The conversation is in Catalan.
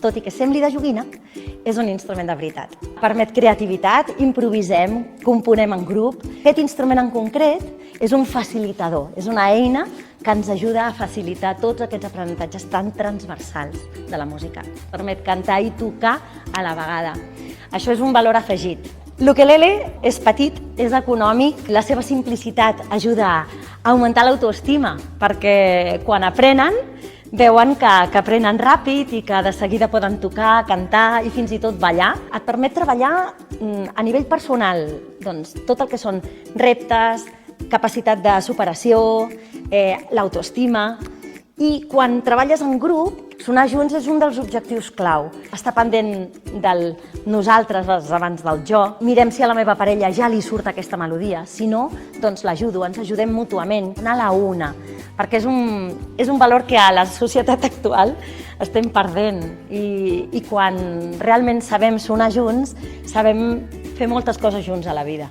tot i que sembli de joguina, és un instrument de veritat. Permet creativitat, improvisem, componem en grup. Aquest instrument en concret és un facilitador, és una eina que ens ajuda a facilitar tots aquests aprenentatges tan transversals de la música. Permet cantar i tocar a la vegada. Això és un valor afegit. L'ukelele és petit, és econòmic, la seva simplicitat ajuda a augmentar l'autoestima, perquè quan aprenen veuen que aprenen ràpid i que de seguida poden tocar, cantar i fins i tot ballar. Et permet treballar a nivell personal, doncs, tot el que són reptes, capacitat de superació, l'autoestima. I quan treballes en grup, sonar junts és un dels objectius clau. Estar pendent del nosaltres abans del jo. Mirem si a la meva parella ja li surt aquesta melodia. Si no, doncs l'ajudo, ens ajudem mútuament, anar a la una. Perquè és un valor que a la societat actual estem perdent. I quan realment sabem sonar junts, sabem fer moltes coses junts a la vida.